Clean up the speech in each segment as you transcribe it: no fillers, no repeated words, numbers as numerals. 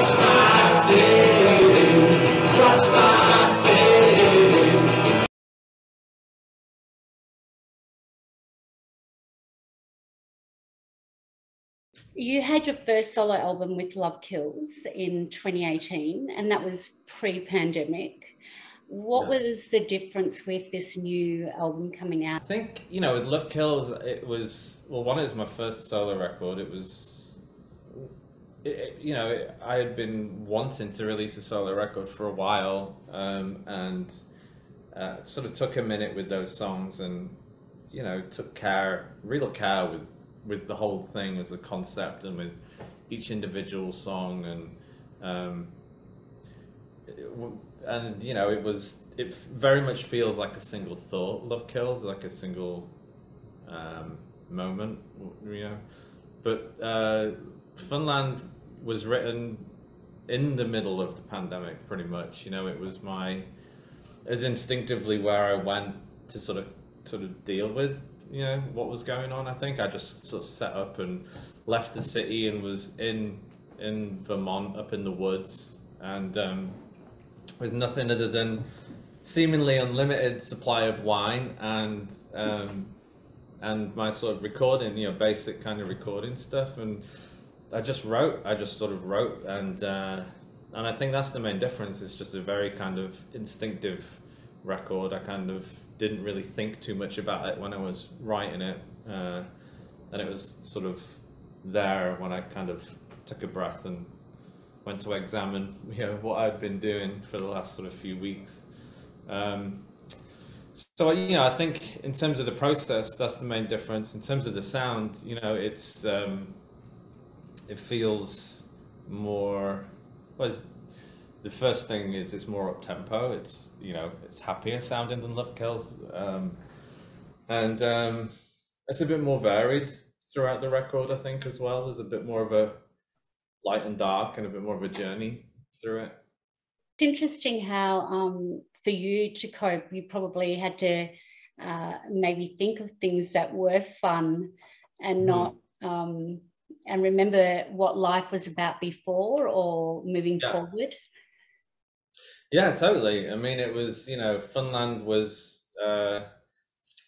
What's my sin? What's my sin? You had your first solo album with Love Kills in 2018, and that was pre-pandemic. What was the difference with this new album coming out? I think, you know, with Love Kills, it was, well, one, it was my first solo record. It was, you know, I had been wanting to release a solo record for a while, and sort of took a minute with those songs, and, you know, took real care with the whole thing as a concept, and with each individual song, and you know, it very much feels like a single thought. Love Kills, like a single moment, you know. But Funland was written in the middle of the pandemic, pretty much. You know, it was as instinctively where I went to sort of deal with, you know, what was going on. I think I just sort of set up and left the city and was in Vermont, up in the woods, and with nothing other than seemingly unlimited supply of wine and my sort of recording, you know, basic kind of recording stuff. And I just sort of wrote, and I think that's the main difference. It's just a very kind of instinctive record. I kind of didn't really think too much about it when I was writing it, and it was sort of there when I kind of took a breath and went to examine, you know, what I'd been doing for the last sort of few weeks. So, you know, I think in terms of the process, that's the main difference. In terms of the sound, you know, it's it feels more, the first thing is it's more up tempo. It's, you know, it's happier sounding than Love Kills, and it's a bit more varied throughout the record, I think, as well. There's a bit more of a light and dark, and a bit more of a journey through it. It's interesting how for you to cope, you probably had to maybe think of things that were fun and not and remember what life was about before or moving forward. Yeah, totally. I mean, it was, you know, Funland was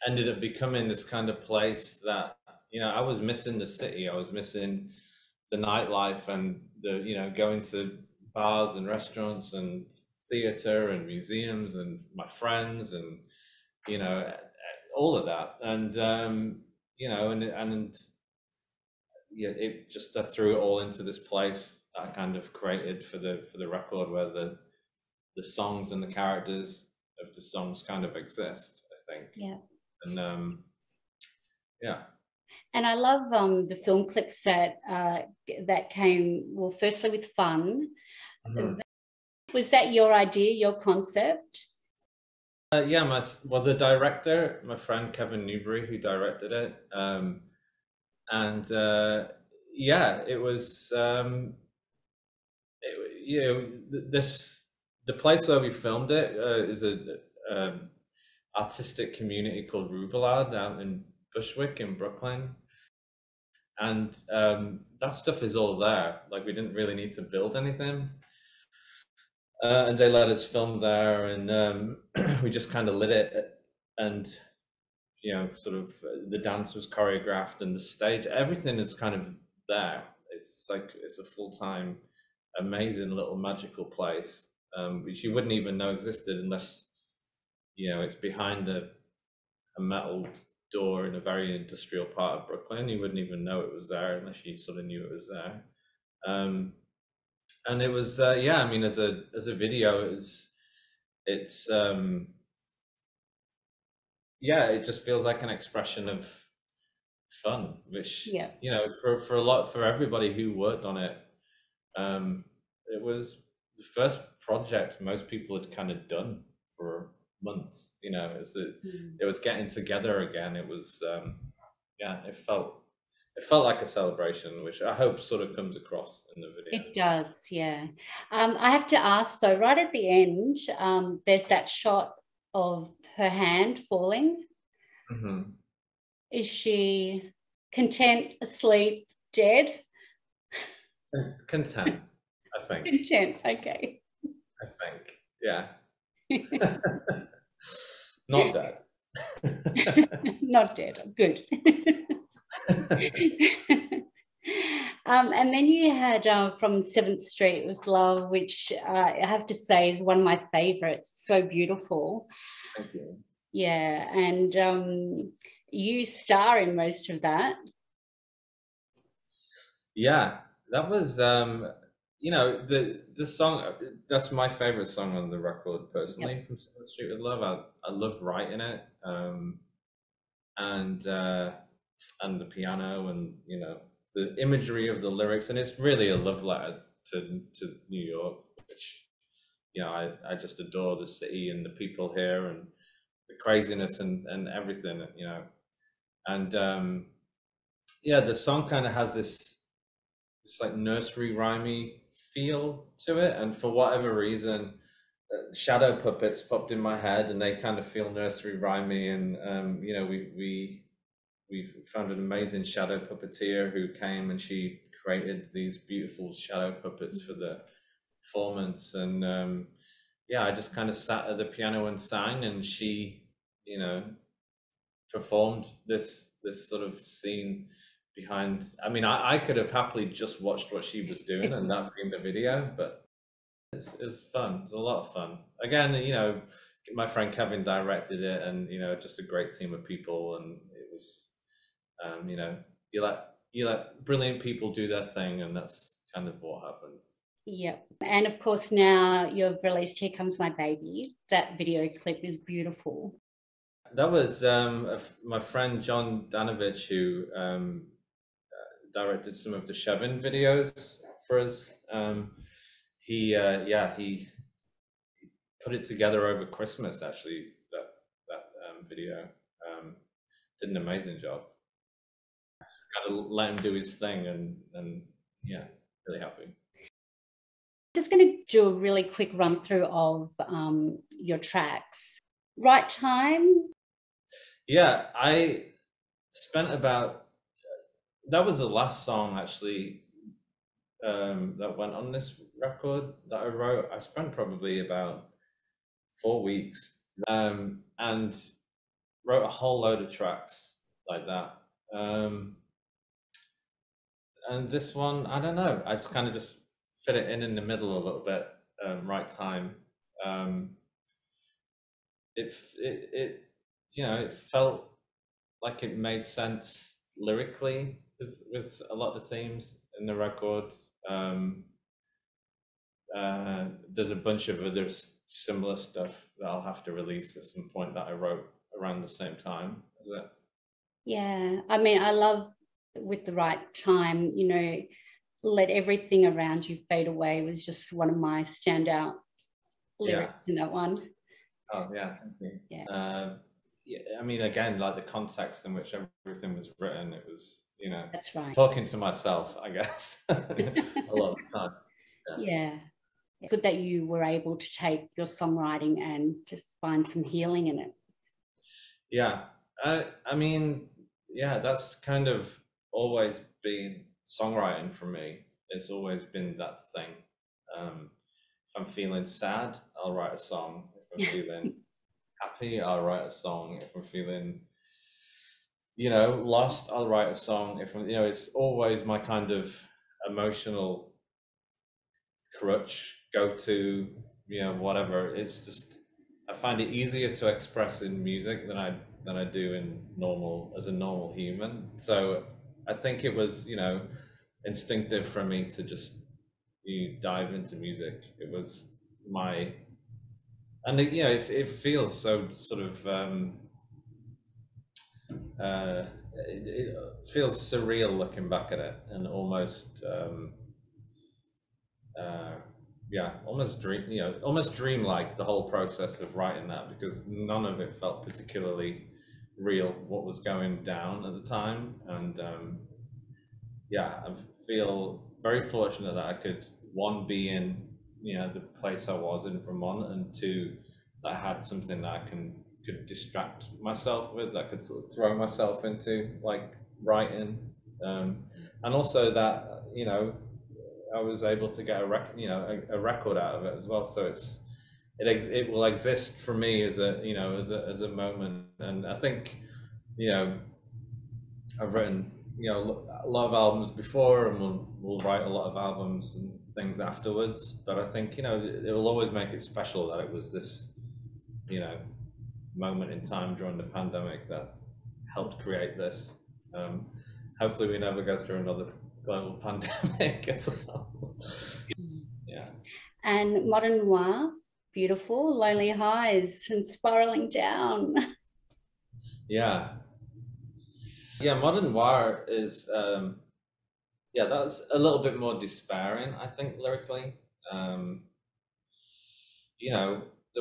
ended up becoming this kind of place that, you know, I was missing the city. I was missing the nightlife and the, you know, going to bars and restaurants and theater and museums and my friends and, you know, all of that. And you know, and yeah, it just, I threw it all into this place that I kind of created for the record, where the songs and the characters of the songs kind of exist, I think. Yeah. And yeah. And I love the film clips that came, well, firstly with Fun. Was that your idea, your concept? Yeah, the director, my friend Kevin Newbury, who directed it, and yeah, it was, you know, the place where we filmed it is a artistic community called Rubelard out in Bushwick in Brooklyn, and that stuff is all there. Like, we didn't really need to build anything, and they let us film there, and we just kind of lit it, and, you know, sort of the dance was choreographed, and the stage, everything is kind of there. It's like, it's a full-time, amazing little magical place, which you wouldn't even know existed unless, you know, it's behind a metal door in a very industrial part of Brooklyn. You wouldn't even know it was there unless you sort of knew it was there. And it was, yeah, I mean, as a video, it's yeah, it just feels like an expression of fun, which, yeah, you know, for everybody who worked on it, it was the first project most people had kind of done for months. You know, it was getting together again. It was, yeah, it felt like a celebration, which I hope sort of comes across in the video. It does, yeah. I have to ask though, right at the end, there's that shot of her hand falling. Is she content, asleep, dead? Content. I think. Content, okay. I think, yeah. Not dead. Not dead, good. And then you had From 7th Street with Love, which I have to say is one of my favorites. So beautiful. Thank you. Yeah, and you star in most of that. Yeah, that was you know, the song, that's my favorite song on the record personally. From 7th Street with Love. I loved writing it, and the piano, and you know, the imagery of the lyrics, and it's really a love letter to New York, which, you know, I just adore the city and the people here and the craziness and everything, you know. And yeah, the song kind of has this like nursery rhymey feel to it, and for whatever reason, shadow puppets popped in my head, and they kind of feel nursery rhymey. And you know, we found an amazing shadow puppeteer who came, and she created these beautiful shadow puppets for the performance. And yeah, I just kind of sat at the piano and sang, and she, you know, performed this sort of scene behind. I mean, I could have happily just watched what she was doing and that being the video, but it's fun. It's a lot of fun. Again, you know, my friend Kevin directed it, and you know, just a great team of people, and it was, you know, you let brilliant people do their thing, and that's kind of what happens. Yep. And of course, now you've released Here Comes My Baby. That video clip is beautiful. That was my friend John Danovich, who directed some of the Shevin videos for us. He put it together over Christmas, actually, that video. Did an amazing job. Just gotta let him do his thing, and yeah, really happy. Just going to do a really quick run through of your tracks. Right Time. Yeah, I spent about, that was the last song actually that went on this record that I wrote. I spent probably about 4 weeks and wrote a whole load of tracks like that. And this one, I don't know, I just kind of just fit it in the middle a little bit. Right Time. It you know, it felt like it made sense lyrically with a lot of themes in the record. There's a bunch of other similar stuff that I'll have to release at some point that I wrote around the same time as it. Yeah, I mean, I love With the Right Time, you know, Let Everything Around You Fade Away was just one of my standout lyrics in that one. Oh yeah, thank you. Yeah. Yeah, I mean, again, like the context in which everything was written, it was, you know, That's right. talking to myself, I guess, a lot of the time. Yeah. It's good that you were able to take your songwriting and to find some healing in it. Yeah, I mean, yeah, that's kind of always been songwriting for me. It's always been that thing. If I'm feeling sad, I'll write a song. If I'm feeling happy, I'll write a song. If I'm feeling, you know, lost, I'll write a song. If I'm, you know, it's always my kind of emotional crutch, go to, you know, whatever. It's just, I find it easier to express in music than I do in normal, as a normal human. So I think it was, you know, instinctive for me to just dive into music. It was my, and it, you know, it feels so sort of it feels surreal looking back at it, and almost yeah, almost dreamlike, the whole process of writing that, because none of it felt particularly real, what was going down at the time. And yeah, I feel very fortunate that I could, one, be in, you know, the place I was in Vermont, and two, that I had something that I could distract myself with, that I could sort of throw myself into, like writing, and also that, you know, I was able to get a record out of it as well. So it will exist for me as a moment. And I think, I've written a lot of albums before, and we'll write a lot of albums and things afterwards. But I think it will always make it special that it was this moment in time during the pandemic that helped create this. Hopefully we never go through another global pandemic as well. Yeah. And Modern Noir, beautiful, lonely highs and spiraling down. Yeah. Modern Noir is that was a little bit more despairing, I think, lyrically. There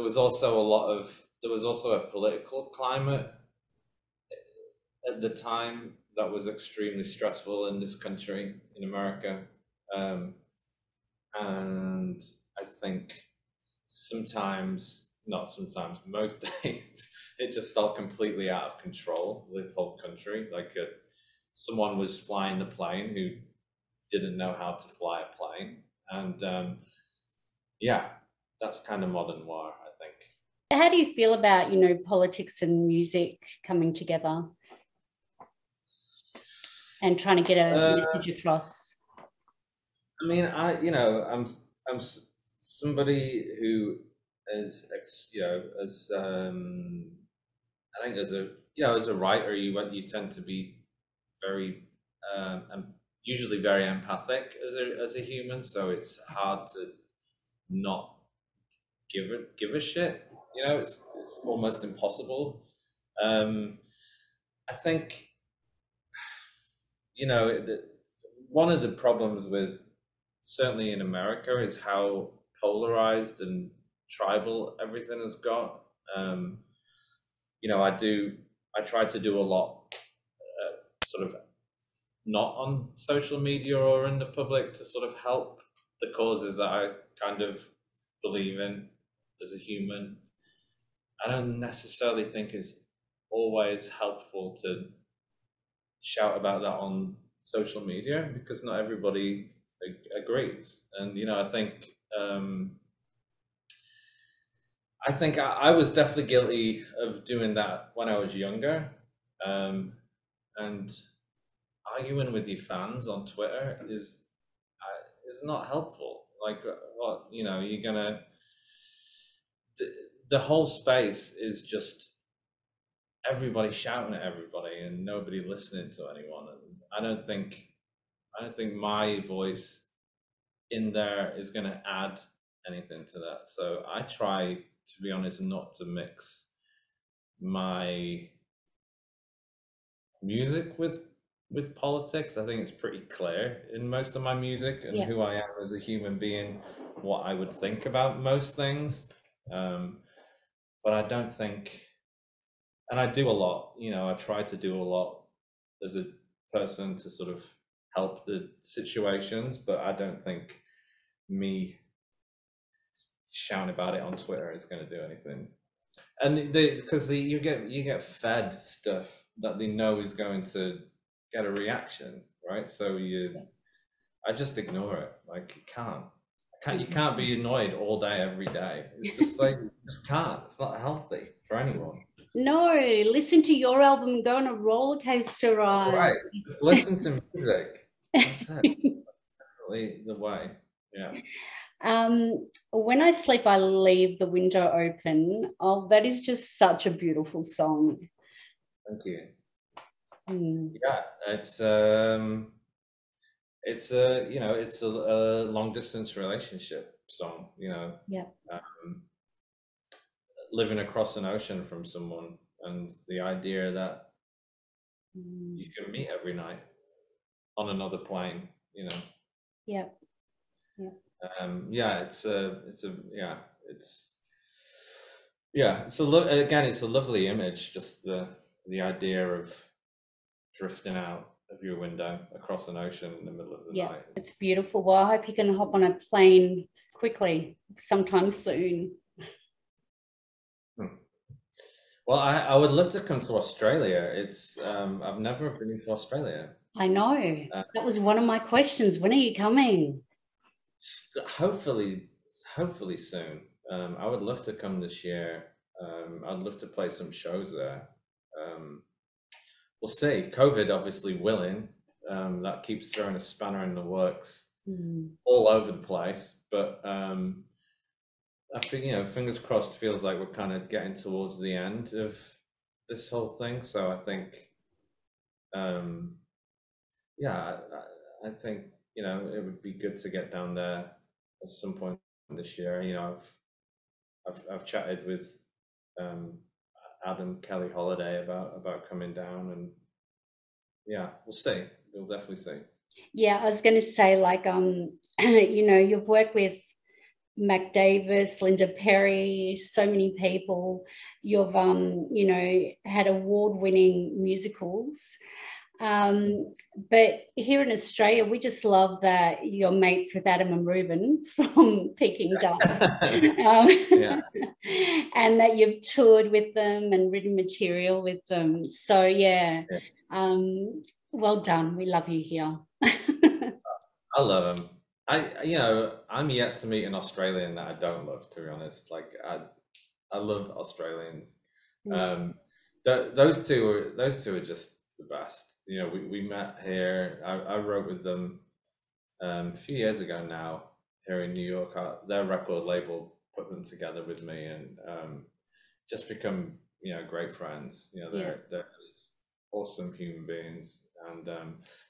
was also a political climate at the time that was extremely stressful in this country, in America. And I think most days, it just felt completely out of control, the whole country. Like someone was flying the plane who didn't know how to fly a plane. And that's kind of Modern Noir, I think. How do you feel about, politics and music coming together and trying to get a message across? I mean, I'm somebody who is, I think as a writer, you tend to be very, usually very empathic as a human. So it's hard to not give a shit. It's almost impossible. I think, one of the problems with, certainly in America, is how polarized and tribal everything has got. I try to do a lot sort of not on social media or in the public to sort of help the causes that I kind of believe in as a human. I don't necessarily think it's always helpful to shout about that on social media, because not everybody agrees. And I think I was definitely guilty of doing that when I was younger, and arguing with your fans on Twitter is not helpful. Like, what you're gonna. The whole space is just everybody shouting at everybody and nobody listening to anyone. And I don't think my voice in there is going to add anything to that. So I try, to be honest, not to mix my music with politics. I think it's pretty clear in most of my music and who I am as a human being, what I would think about most things. But I don't think, and I do a lot, I try to do a lot as a person to sort of help the situations, but I don't think me shouting about it on Twitter is going to do anything. And because you get fed stuff that they know is going to get a reaction, right? So I just ignore it. Like, you can't be annoyed all day, every day. It's just like, you just can't. It's not healthy for anyone. No, listen to your album, go on a roller coaster ride. Right, just listen to music. That's it. Definitely the way. Yeah. When I sleep, I leave the window open. Oh, that is just such a beautiful song. Thank you. Yeah, it's a long distance relationship song. Living across an ocean from someone, and the idea that you can meet every night on another plane. It's a lovely image, just the idea of drifting out of your window across an ocean in the middle of the night. It's beautiful. Well, I hope you can hop on a plane quickly sometime soon. Well, I would love to come to Australia. It's I've never been to Australia. I know. That was one of my questions. When are you coming? hopefully soon. I would love to come this year. I'd love to play some shows there. We'll see. COVID obviously willing. That keeps throwing a spanner in the works all over the place. But I think, you know, fingers crossed, feels like we're kind of getting towards the end of this whole thing. So I think, yeah, I think, you know, it would be good to get down there at some point this year. You know, I've chatted with Adam Keli Holiday about coming down, and yeah, we'll see. We'll definitely see. Yeah, I was going to say, like, you know, you've worked with Mac Davis, Linda Perry, so many people. You've, you know, had award-winning musicals. But here in Australia, we just love that you're mates with Adam and Ruben from Peking Duk. Yeah. And that you've toured with them and written material with them. So, yeah. Well done. We love you here. I love them. You know, I'm yet to meet an Australian that I don't love, to be honest. Like, I love Australians. Those two are just the best. You know, we met here. I wrote with them a few years ago now here in New York. Their record label put them together with me, and just become, you know, great friends. You know, they're just awesome human beings. And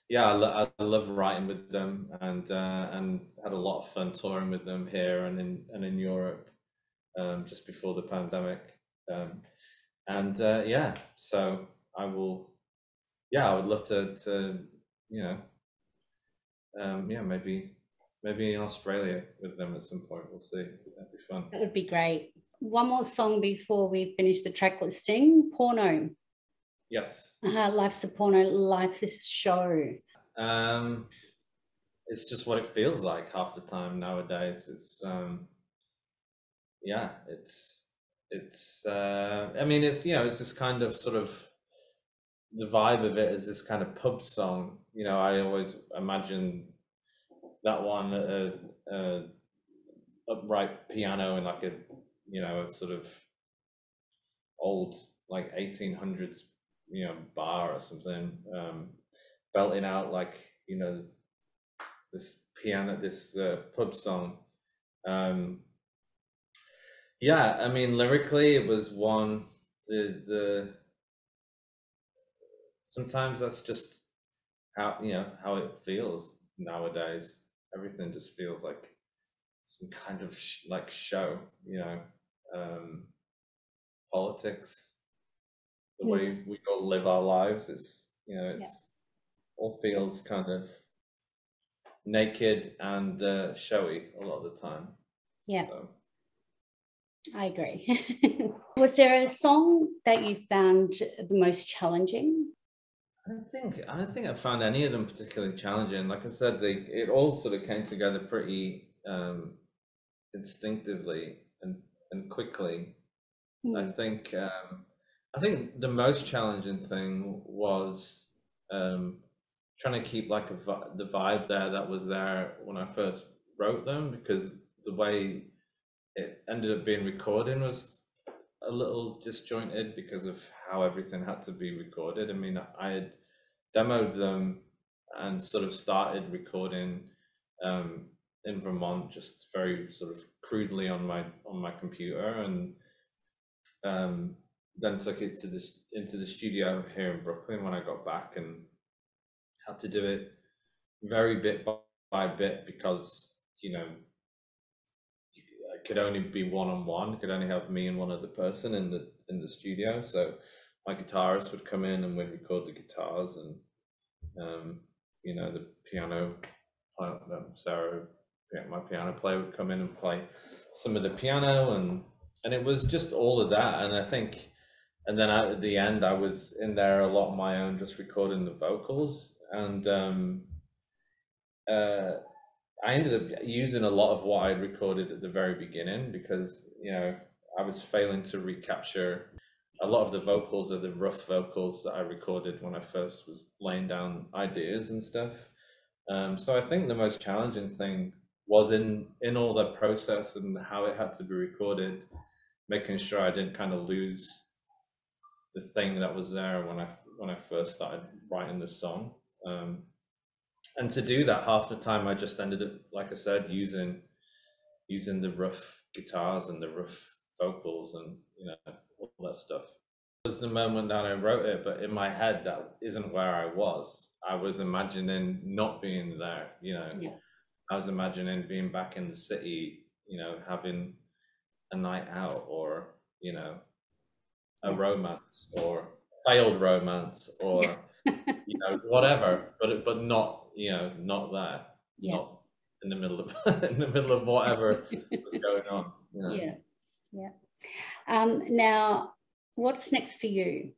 yeah, I love writing with them, and had a lot of fun touring with them here and in Europe just before the pandemic. Yeah, so I would love to you know, yeah, maybe in Australia with them at some point. We'll see. That'd be fun. That would be great. One more song before we finish the track listing. Porno. Yes. Life's a porno, life is a show. It's just what it feels like half the time nowadays. It's yeah, it's I mean, it's, you know, it's this kind of sort of, the vibe of it is this kind of pub song. You know, I always imagine that one upright piano in like a, you know, a sort of old like 1800s, you know, bar or something, belting out like, you know, this piano, this pub song. Yeah, I mean, lyrically it was one, the sometimes that's just how, you know, how it feels nowadays. Everything just feels like some kind of like show, you know, politics, the way we all live our lives. It's, you know, it's all feels kind of naked and showy a lot of the time. Yeah. So. I agree. Was there a song that you found the most challenging? I don't think I found any of them particularly challenging. Like I said, it all sort of came together pretty instinctively and quickly. I think the most challenging thing was trying to keep like the vibe that was there when I first wrote them, because the way it ended up being recorded was a little disjointed because of how everything had to be recorded. I mean, I had demoed them and sort of started recording in Vermont, just very sort of crudely on my computer, and then took it into the studio here in Brooklyn when I got back, and had to do it very bit by bit, because, you know, it could only be one-on-one. Could only have me and one other person in the studio. So my guitarist would come in and we'd record the guitars, and you know, the piano, Sarah, my piano player, would come in and play some of the piano, and it was just all of that. And I think, and then at the end, I was in there a lot on my own, just recording the vocals, and I ended up using a lot of what I'd recorded at the very beginning, because, you know, I was failing to recapture a lot of the vocals, or the rough vocals that I recorded when I first was laying down ideas and stuff. So I think the most challenging thing was in all the process and how it had to be recorded, making sure I didn't kind of lose the thing that was there when I first started writing the song. And to do that, half the time I just ended up, like I said, using the rough guitars and the rough vocals and all that stuff. It was the moment that I wrote it, but in my head that isn't where I was. I was imagining not being there, I was imagining being back in the city, having a night out, or a romance, or failed romance, or whatever, but not not there, not in the middle of in the middle of whatever was going on. Now, what's next for you?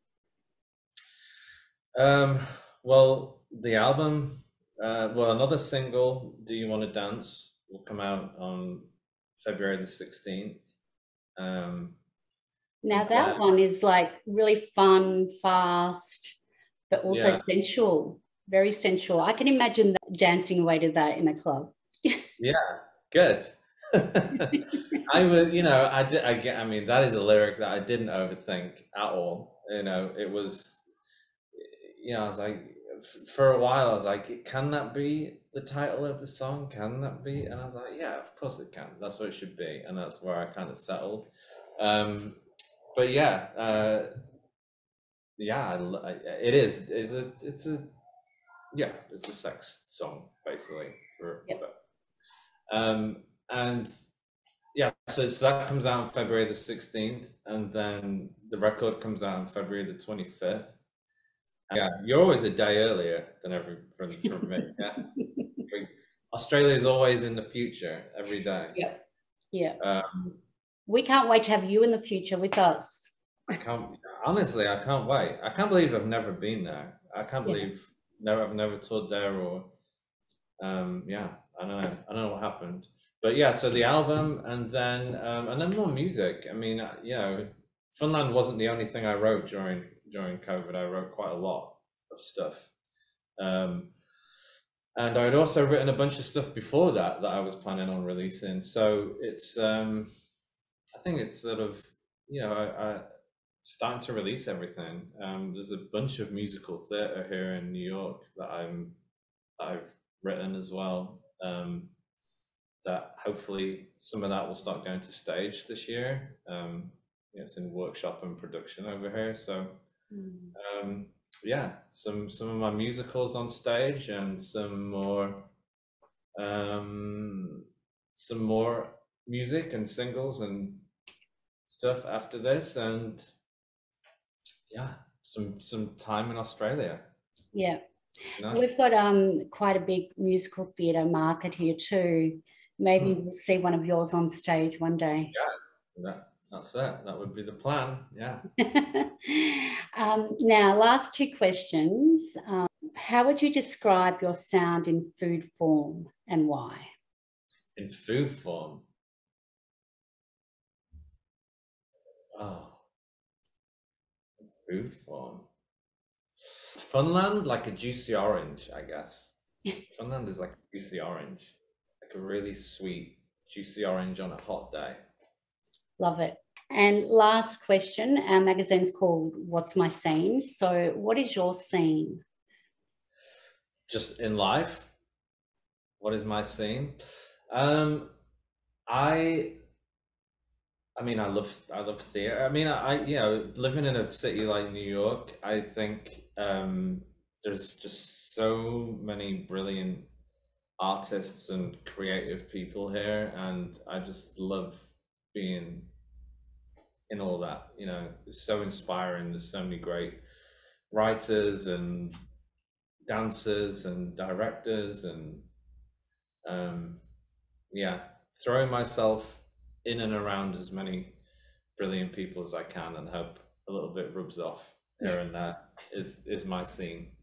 Well, the album, another single, Do You Want to Dance, will come out on February the 16th. Now that one is like really fun, fast, but also sensual, very sensual. I can imagine that dancing away to that in a club. Yeah, good. I would, I mean, that is a lyric that I didn't overthink at all. It was, I was like, for a while, I was like, can that be the title of the song? Can that be? And I was like, yeah, of course it can. That's what it should be. And that's where I kind of settled. But yeah, it is. It's a sex song basically. And yeah, so that comes out on February the 16th, and then the record comes out on February the 25th. Yeah, you're always a day earlier than from me. Yeah, Australia is always in the future every day. Yeah. We can't wait to have you in the future with us. Honestly, I can't wait. I can't believe I've never been there. I can't believe I've never toured there, or I don't know what happened. But yeah, so the album, and then more music. I mean, Funland wasn't the only thing I wrote during COVID. I wrote quite a lot of stuff. And I'd also written a bunch of stuff before that I was planning on releasing. So it's I think it's sort of, I starting to release everything. There's a bunch of musical theatre here in New York that I've written as well. That hopefully some of that will start going to stage this year. It's in workshop and production over here. So some of my musicals on stage, and some more music and singles and stuff after this, and some time in Australia. We've got quite a big musical theatre market here too. Maybe we'll see one of yours on stage one day. That's it. That would be the plan. Now, last two questions. How would you describe your sound in food form, and why? In food form? Food form. Funland, like a juicy orange, I guess. Funland is like a juicy orange, like a really sweet, juicy orange on a hot day. Love it. And last question, our magazine's called What's My Scene? So what is your scene? Just in life? What is my scene? I mean, I love theatre. I mean, living in a city like New York, I think there's just so many brilliant artists and creative people here, and I just love being in all that. It's so inspiring. There's so many great writers and dancers and directors, and throwing myself in and around as many brilliant people as I can, and hope a little bit rubs off here and there is my scene.